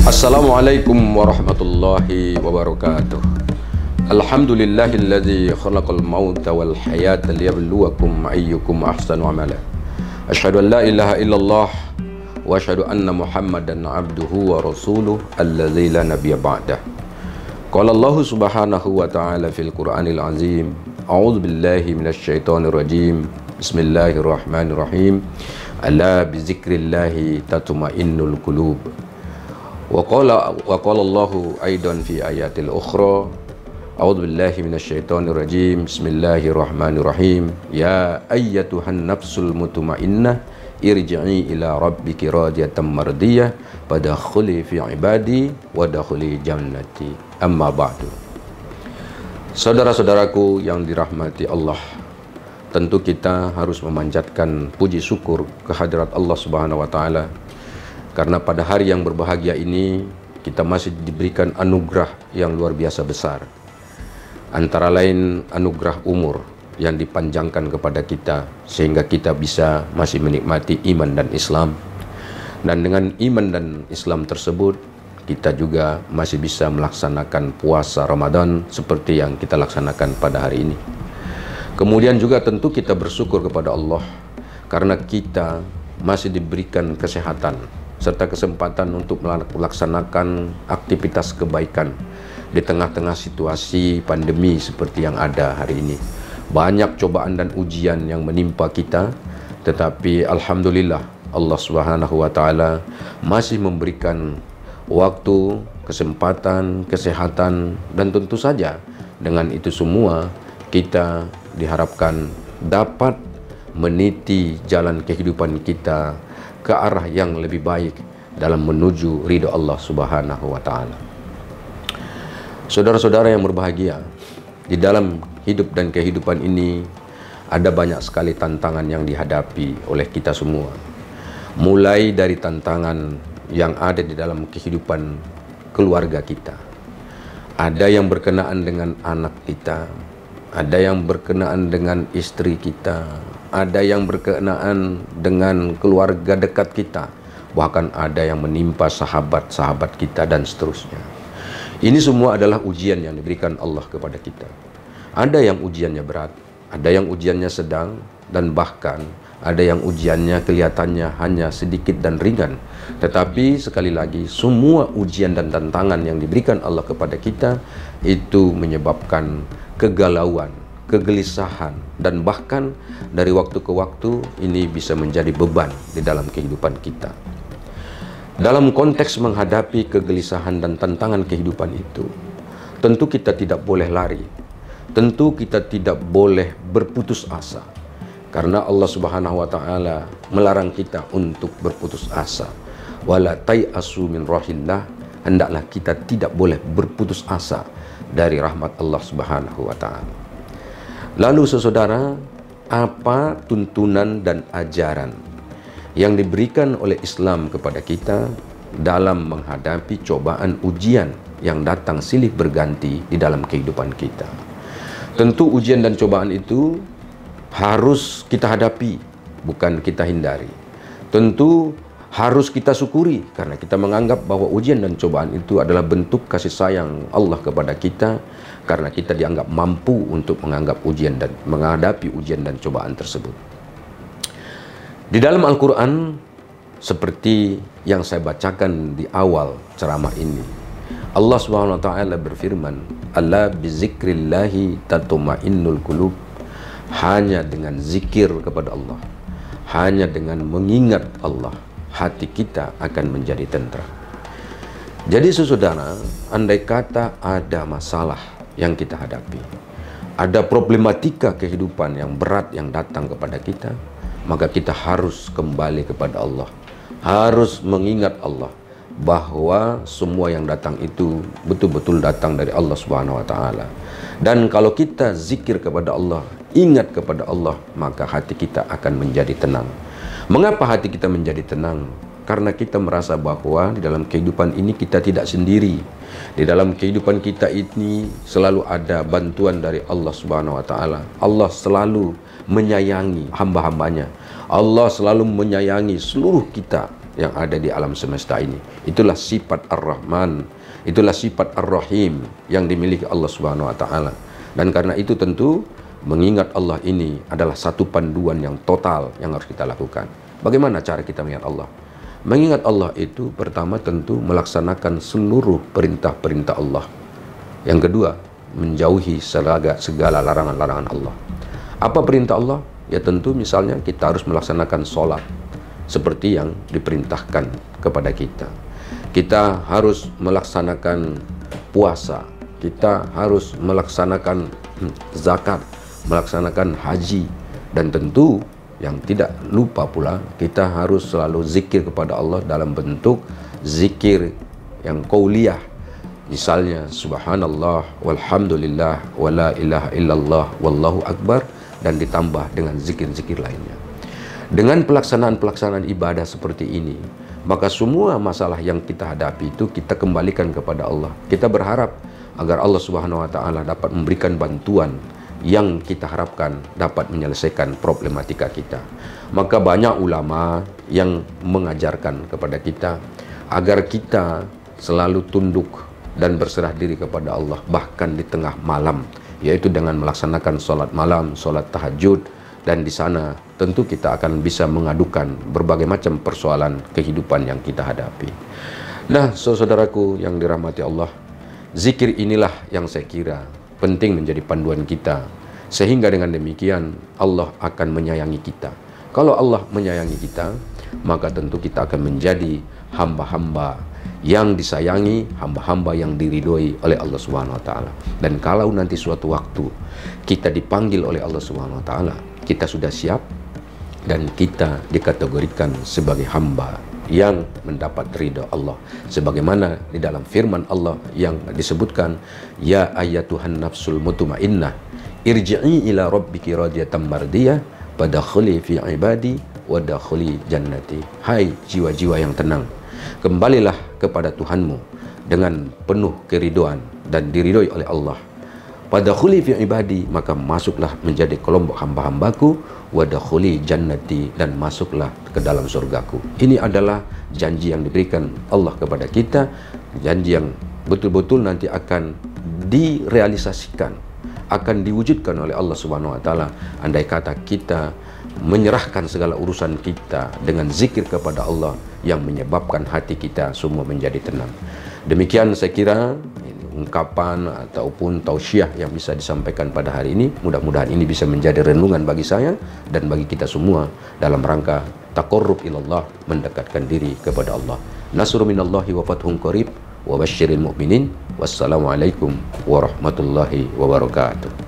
Assalamualaikum warahmatullahi wabarakatuh. Alhamdulillahilladzi khalaqal mauta wal hayata liyabluwakum ayyukum ahsanu amala. Asyhadu an la ilaha illallah wa asyhadu anna Muhammadan abduhu wa rasuluh alladzi la nabiyya ba'dah. Qala Allah subhanahu wa ta'ala fil Qur'anil azim. A'udzu billahi minasy syaithanir rajim. Bismillahirrahmanirrahim. Ala bizikrillahi tatma'innul qulub. Wa qala Allahu aidan fi ayatil ukhra. A'udzu billahi minasy syaithanir rajim. Bismillahirrahmanirrahim. Ya ayyatuhan nafsul mutmainnah irji'i ila rabbiki radiyatan mardiyah fadkhuli fi ibadi wadkhuli jannati. Amma ba'du. Saudara-saudaraku yang dirahmati Allah, tentu kita harus memanjatkan puji syukur kehadirat Allah Subhanahu wa taala karena pada hari yang berbahagia ini kita masih diberikan anugerah yang luar biasa besar. Antara lain anugerah umur yang dipanjangkan kepada kita sehingga kita bisa masih menikmati iman dan Islam. Dan dengan iman dan Islam tersebut kita juga masih bisa melaksanakan puasa Ramadan seperti yang kita laksanakan pada hari ini. Kemudian juga tentu kita bersyukur kepada Allah karena kita masih diberikan kesehatan serta kesempatan untuk melaksanakan aktivitas kebaikan di tengah-tengah situasi pandemi seperti yang ada hari ini. Banyak cobaan dan ujian yang menimpa kita, tetapi alhamdulillah Allah Subhanahu wa taala masih memberikan waktu, kesempatan, kesehatan, dan tentu saja dengan itu semua kita diharapkan dapat meniti jalan kehidupan kita ke arah yang lebih baik dalam menuju ridha Allah Subhanahu wa taala. Saudara-saudara yang berbahagia, di dalam hidup dan kehidupan ini ada banyak sekali tantangan yang dihadapi oleh kita semua. Mulai dari tantangan yang ada di dalam kehidupan keluarga kita. Ada yang berkenaan dengan anak kita, ada yang berkenaan dengan istri kita, ada yang berkenaan dengan keluarga dekat kita, bahkan ada yang menimpa sahabat-sahabat kita dan seterusnya. Ini semua adalah ujian yang diberikan Allah kepada kita. Ada yang ujiannya berat, ada yang ujiannya sedang, dan bahkan ada yang ujiannya kelihatannya hanya sedikit dan ringan. Tetapi sekali lagi, semua ujian dan tantangan yang diberikan Allah kepada kita itu menyebabkan kegalauan, kegelisahan, dan bahkan dari waktu ke waktu ini bisa menjadi beban di dalam kehidupan kita. Dalam konteks menghadapi kegelisahan dan tantangan kehidupan itu, tentu kita tidak boleh lari. Tentu kita tidak boleh berputus asa. Karena Allah Subhanahu wa taala melarang kita untuk berputus asa. Wala tai'asu min rahillah, hendaklah kita tidak boleh berputus asa dari rahmat Allah Subhanahu wa taala. Lalu saudara, apa tuntunan dan ajaran yang diberikan oleh Islam kepada kita dalam menghadapi cobaan ujian yang datang silih berganti di dalam kehidupan kita? Tentu ujian dan cobaan itu harus kita hadapi, bukan kita hindari. Tentu harus kita syukuri karena kita menganggap bahwa ujian dan cobaan itu adalah bentuk kasih sayang Allah kepada kita karena kita dianggap mampu untuk menghadapi ujian dan cobaan tersebut. Di dalam Al-Quran, seperti yang saya bacakan di awal ceramah ini, Allah Subhanahu wa taala berfirman, "Ala bizikrillahi tatma'innul qulub." Hanya dengan zikir kepada Allah, hanya dengan mengingat Allah, hati kita akan menjadi tentram. Jadi saudara, andai kata ada masalah yang kita hadapi, ada problematika kehidupan yang berat yang datang kepada kita, maka kita harus kembali kepada Allah, harus mengingat Allah bahwa semua yang datang itu betul-betul datang dari Allah Subhanahu wa taala. Dan kalau kita zikir kepada Allah, ingat kepada Allah, maka hati kita akan menjadi tenang. Mengapa hati kita menjadi tenang? Karena kita merasa bahwa di dalam kehidupan ini kita tidak sendiri. Di dalam kehidupan kita ini selalu ada bantuan dari Allah Subhanahu wa taala. Allah selalu menyayangi hamba-hambanya. Allah selalu menyayangi seluruh kita yang ada di alam semesta ini. Itulah sifat Ar-Rahman, itulah sifat Ar-Rahim yang dimiliki Allah Subhanahu wa taala. Dan karena itu tentu mengingat Allah ini adalah satu panduan yang total yang harus kita lakukan. Bagaimana cara kita mengingat Allah? Mengingat Allah itu pertama tentu melaksanakan seluruh perintah-perintah Allah. Yang kedua, menjauhi segala larangan-larangan Allah. Apa perintah Allah? Ya tentu misalnya kita harus melaksanakan sholat seperti yang diperintahkan kepada kita. Kita harus melaksanakan puasa, kita harus melaksanakan zakat, melaksanakan haji, dan tentu yang tidak lupa pula kita harus selalu zikir kepada Allah dalam bentuk zikir yang qauliyah. Misalnya subhanallah walhamdulillah wala ilaha illallah wallahu akbar, dan ditambah dengan zikir-zikir lainnya. Dengan pelaksanaan ibadah seperti ini, maka semua masalah yang kita hadapi itu kita kembalikan kepada Allah. Kita berharap agar Allah Subhanahu wa taala dapat memberikan bantuan yang kita harapkan dapat menyelesaikan problematika kita. Maka banyak ulama yang mengajarkan kepada kita agar kita selalu tunduk dan berserah diri kepada Allah bahkan di tengah malam, yaitu dengan melaksanakan sholat malam, sholat tahajud. Dan di sana tentu kita akan bisa mengadukan berbagai macam persoalan kehidupan yang kita hadapi. Nah, saudaraku yang dirahmati Allah, zikir inilah yang saya kira penting menjadi panduan kita. Sehingga dengan demikian Allah akan menyayangi kita. Kalau Allah menyayangi kita, maka tentu kita akan menjadi hamba-hamba yang disayangi, hamba-hamba yang diridhoi oleh Allah Subhanahu wa taala. Dan kalau nanti suatu waktu kita dipanggil oleh Allah Subhanahu wa taala, kita sudah siap dan kita dikategorikan sebagai hamba yang mendapat ridha Allah. Sebagaimana di dalam firman Allah yang disebutkan, ya ayyatuhan nafsul mutmainnah irji'i ila rabbiki radiyatan mardiyah fadkhuli fi ibadi wadkhuli jannati. Hai jiwa-jiwa yang tenang, kembalilah kepada Tuhanmu dengan penuh keridhaan dan diridhoi oleh Allah. Fadkhuli fi ibadi, maka masuklah menjadi kelompok hamba-hambaku, wadkhuli jannati, dan masuklah ke dalam surgaku. Ini adalah janji yang diberikan Allah kepada kita, janji yang betul-betul nanti akan direalisasikan, akan diwujudkan oleh Allah Subhanahu wa taala andai kata kita menyerahkan segala urusan kita dengan zikir kepada Allah yang menyebabkan hati kita semua menjadi tenang. Demikian saya kira ungkapan ataupun tausiah yang bisa disampaikan pada hari ini. Mudah-mudahan ini bisa menjadi renungan bagi saya dan bagi kita semua dalam rangka taqarrub ilallah, mendekatkan diri kepada Allah. Nasrun minallahi wa fathun qarib wa basyiril mu'minin. Wassalamualaikum warahmatullahi wabarakatuh.